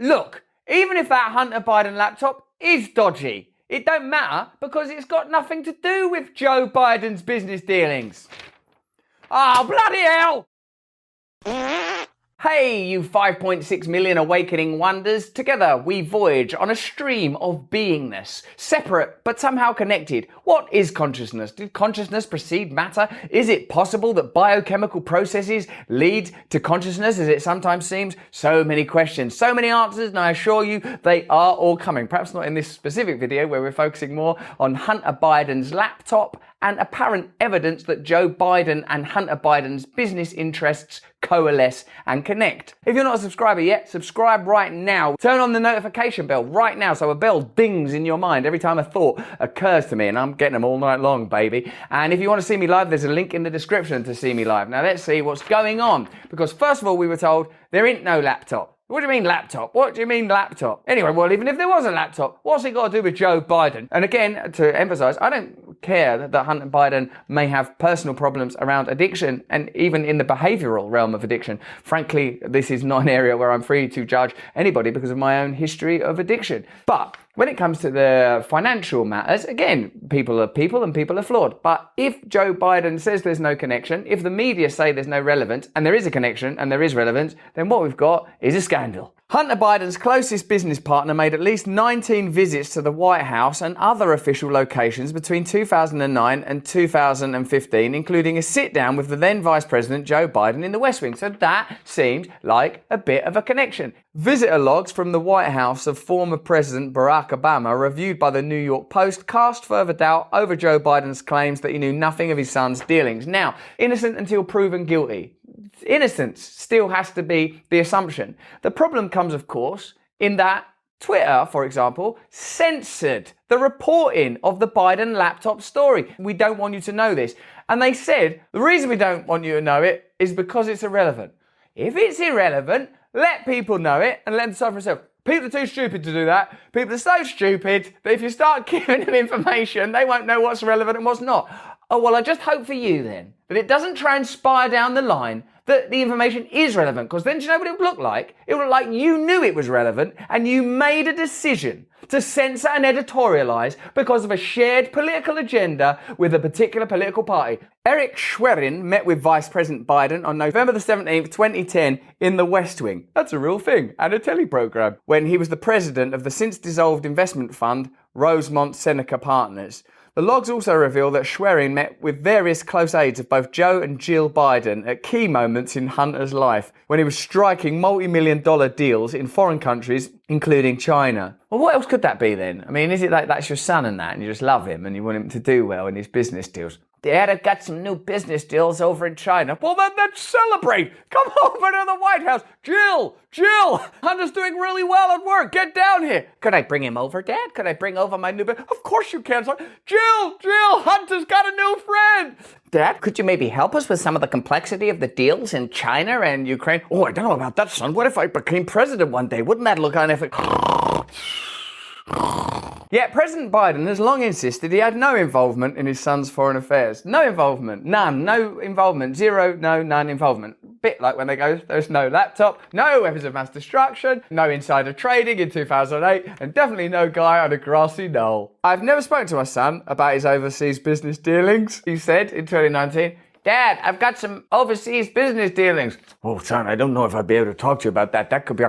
Look, even if that Hunter Biden laptop is dodgy, it don't matter because it's got nothing to do with Joe Biden's business dealings. Oh, bloody hell! Hey, you 5.6 million awakening wonders. Together we voyage on a stream of beingness, separate but somehow connected. What is consciousness? Did consciousness precede matter? Is it possible that biochemical processes lead to consciousness as it sometimes seems? So many questions, so many answers, and I assure you they are all coming. Perhaps not in this specific video where we're focusing more on Hunter Biden's laptop and apparent evidence that Joe Biden and Hunter Biden's business interests coalesce and connect. If you're not a subscriber yet, subscribe right now. Turn on the notification bell right now so a bell dings in your mind every time a thought occurs to me, and I'm getting them all night long, baby. And if you want to see me live, there's a link in the description to see me live. Now let's see what's going on, because first of all we were told there ain't no laptop. What do you mean laptop? What do you mean laptop? Anyway, well, even if there was a laptop, what's it got to do with Joe Biden? And again, to emphasize, I don't care that Hunter Biden may have personal problems around addiction and even in the behavioral realm of addiction. Frankly, this is not an area where I'm free to judge anybody because of my own history of addiction. But when it comes to the financial matters, again, people are people and people are flawed. But if Joe Biden says there's no connection, if the media say there's no relevance, and there is a connection and there is relevance, then what we've got is a scandal. Hunter Biden's closest business partner made at least 19 visits to the White House and other official locations between 2009 and 2015, including a sit-down with the then Vice President Joe Biden in the West Wing. So that seemed like a bit of a connection. Visitor logs from the White House of former President Barack Obama, reviewed by the New York Post, cast further doubt over Joe Biden's claims that he knew nothing of his son's dealings. Now, innocent until proven guilty. Innocence still has to be the assumption. The problem comes, of course, in that Twitter, for example, censored the reporting of the Biden laptop story. We don't want you to know this. And they said, the reason we don't want you to know it is because it's irrelevant. If it's irrelevant, let people know it and let them decide for themselves. People are too stupid to do that. People are so stupid that if you start giving them information, they won't know what's relevant and what's not. Oh, well, I just hope for you then that it doesn't transpire down the line that the information is relevant, because then do you know what it would look like? It would look like you knew it was relevant and you made a decision to censor and editorialize because of a shared political agenda with a particular political party. Eric Schwerin met with Vice President Biden on November the 17th, 2010 in the West Wing. That's a real thing, and a teleprogram, when he was the president of the since dissolved investment fund Rosemont Seneca Partners. The logs also reveal that Schwerin met with various close aides of both Joe and Jill Biden at key moments in Hunter's life, when he was striking multi-million-dollar deals in foreign countries, including China. Well, what else could that be then? I mean, is it like that's your son and that, and you just love him and you want him to do well in his business deals? Dad, I've got some new business deals over in China. Well, then let's celebrate. Come over to the White House. Jill, Hunter's doing really well at work. Get down here. Could I bring him over, Dad? Could I bring over my new business? Of course you can, son. Jill, Hunter's got a new friend. Dad, could you maybe help us with some of the complexity of the deals in China and Ukraine? Oh, I don't know about that, son. What if I became president one day? Wouldn't that look unethical? Yet President Biden has long insisted he had no involvement in his son's foreign affairs. No involvement. None. No involvement. Zero. No. None involvement. Bit like when they go, there's no laptop, no weapons of mass destruction, no insider trading in 2008, and definitely no guy on a grassy knoll. I've never spoken to my son about his overseas business dealings, he said in 2019. Dad, I've got some overseas business dealings. Oh, son, I don't know if I'd be able to talk to you about that. That could be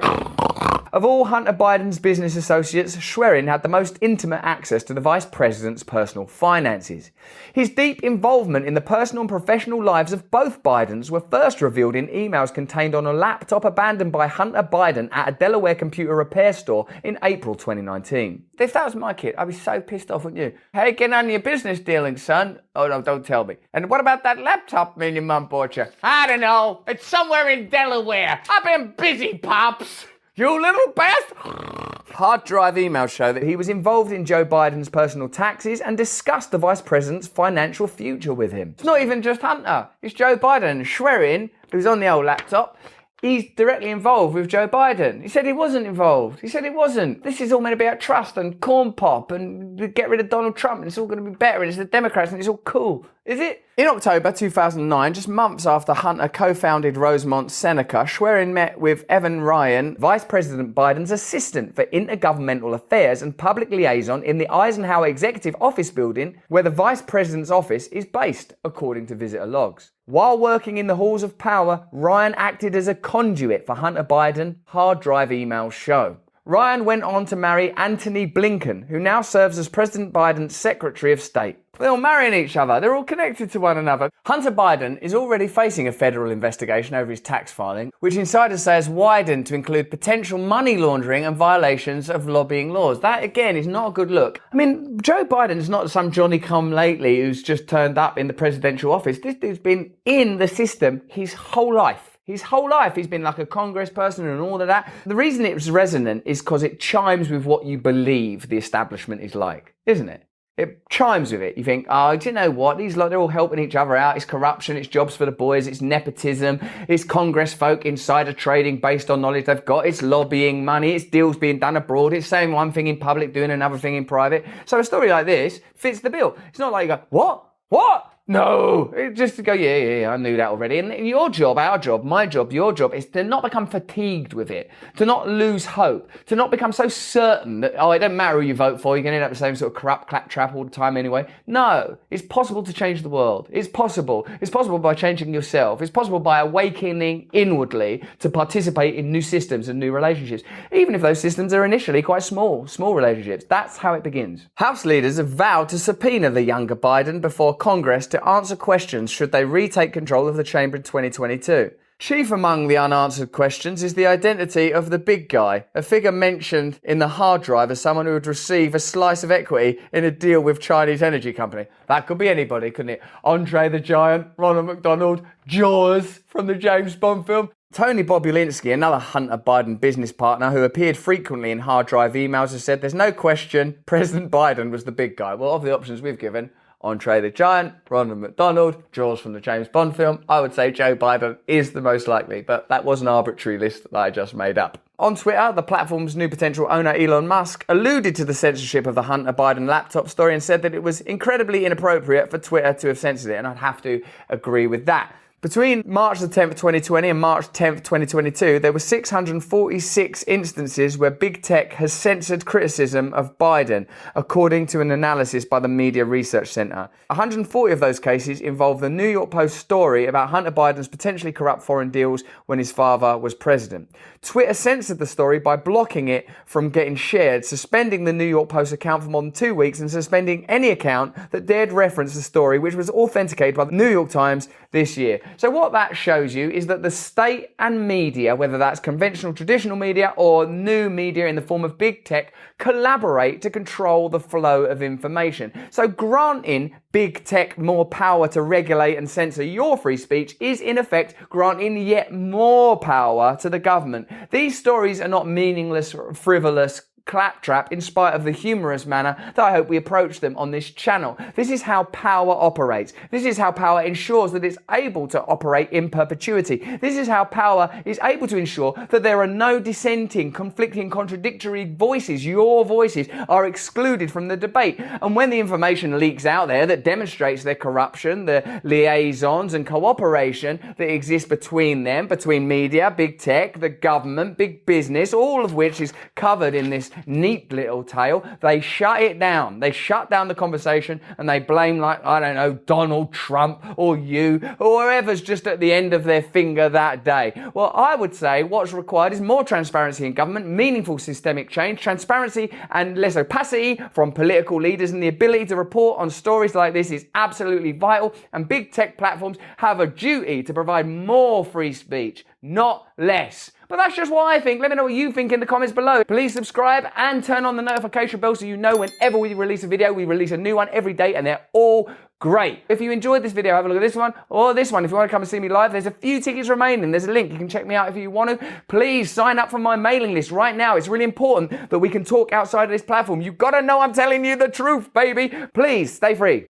Of all Hunter Biden's business associates, Schwerin had the most intimate access to the vice president's personal finances. His deep involvement in the personal and professional lives of both Bidens were first revealed in emails contained on a laptop abandoned by Hunter Biden at a Delaware computer repair store in April 2019. If that was my kid, I'd be so pissed off, wouldn't you? Hey, get on your business dealings, son. Oh, no, don't tell me. And what about that laptop me and your mum bought you? I don't know. It's somewhere in Delaware. I've been busy, Pops. You little bastard! Hard drive emails show that he was involved in Joe Biden's personal taxes and discussed the vice president's financial future with him. It's not even just Hunter, it's Joe Biden. Schwerin, who's on the old laptop, he's directly involved with Joe Biden. He said he wasn't involved. He said he wasn't. This is all meant to be about trust and corn pop and get rid of Donald Trump and it's all going to be better and it's the Democrats and it's all cool. Is it? In October 2009, just months after Hunter co-founded Rosemont Seneca, Schwerin met with Evan Ryan, Vice President Biden's assistant for intergovernmental affairs and public liaison in the Eisenhower Executive Office building, where the Vice President's office is based, according to visitor logs. While working in the halls of power, Ryan acted as a conduit for Hunter Biden hard drive emails show. Ryan went on to marry Antony Blinken, who now serves as President Biden's Secretary of State. They're all marrying each other. They're all connected to one another. Hunter Biden is already facing a federal investigation over his tax filing, which insiders say has widened to include potential money laundering and violations of lobbying laws. That, again, is not a good look. I mean, Joe Biden's not some Johnny-come-lately who's just turned up in the presidential office. This dude's been in the system his whole life. His whole life he's been like a congressperson and all of that. The reason it was resonant is because it chimes with what you believe the establishment is like, isn't it? It chimes with it. You think, oh, do you know what? These lot, they're all helping each other out. It's corruption, it's jobs for the boys, it's nepotism, it's congress folk insider trading based on knowledge they've got, it's lobbying money, it's deals being done abroad, it's saying one thing in public, doing another thing in private. So a story like this fits the bill. It's not like you go, what? What? No, just to go, yeah, I knew that already. And your job, our job, my job, your job is to not become fatigued with it, to not lose hope, to not become so certain that, oh, it doesn't matter who you vote for, you're going to end up the same sort of corrupt claptrap all the time anyway. No, it's possible to change the world. It's possible. It's possible by changing yourself. It's possible by awakening inwardly to participate in new systems and new relationships, even if those systems are initially quite small relationships. That's how it begins. House leaders have vowed to subpoena the younger Biden before Congress to answer questions should they retake control of the chamber in 2022. Chief among the unanswered questions is the identity of the big guy, a figure mentioned in the hard drive as someone who would receive a slice of equity in a deal with Chinese energy company. That could be anybody, couldn't it? Andre the Giant, Ronald McDonald, Jaws from the James Bond film. Tony Bobulinski, another Hunter Biden business partner who appeared frequently in hard drive emails, has said there's no question President Biden was the big guy. Well, of the options we've given, Andre the Giant, Ronald McDonald, Jaws from the James Bond film, I would say Joe Biden is the most likely, but that was an arbitrary list that I just made up. On Twitter, the platform's new potential owner, Elon Musk, alluded to the censorship of the Hunter Biden laptop story and said that it was incredibly inappropriate for Twitter to have censored it, and I'd have to agree with that. Between March the 10th, 2020 and March 10th, 2022, there were 646 instances where big tech has censored criticism of Biden, according to an analysis by the Media Research Center. 140 of those cases involve the New York Post story about Hunter Biden's potentially corrupt foreign deals when his father was president. Twitter censored the story by blocking it from getting shared, suspending the New York Post account for more than 2 weeks, and suspending any account that dared reference the story, which was authenticated by the New York Times this year. So what that shows you is that the state and media, whether that's conventional traditional media or new media in the form of big tech, collaborate to control the flow of information. So granting big tech more power to regulate and censor your free speech is in effect granting yet more power to the government. These stories are not meaningless, frivolous claptrap in spite of the humorous manner that I hope we approach them on this channel. This is how power operates. This is how power ensures that it's able to operate in perpetuity. This is how power is able to ensure that there are no dissenting, conflicting, contradictory voices. Your voices are excluded from the debate. And when the information leaks out there that demonstrates their corruption, the liaisons and cooperation that exist between them, between media, big tech, the government, big business, all of which is covered in this neat little tale, they shut it down. They shut down the conversation and they blame, like, I don't know, Donald Trump or you or whoever's just at the end of their finger that day. Well, I would say what's required is more transparency in government, meaningful systemic change, transparency and less opacity from political leaders, and the ability to report on stories like this is absolutely vital, and big tech platforms have a duty to provide more free speech, not less. But that's just what I think. Let me know what you think in the comments below. Please subscribe and turn on the notification bell so you know whenever we release a video. We release a new one every day and they're all great. If you enjoyed this video, have a look at this one or this one. If you want to come and see me live, there's a few tickets remaining. There's a link. You can check me out if you want to. Please sign up for my mailing list right now. It's really important that we can talk outside of this platform. You've got to know I'm telling you the truth, baby. Please stay free.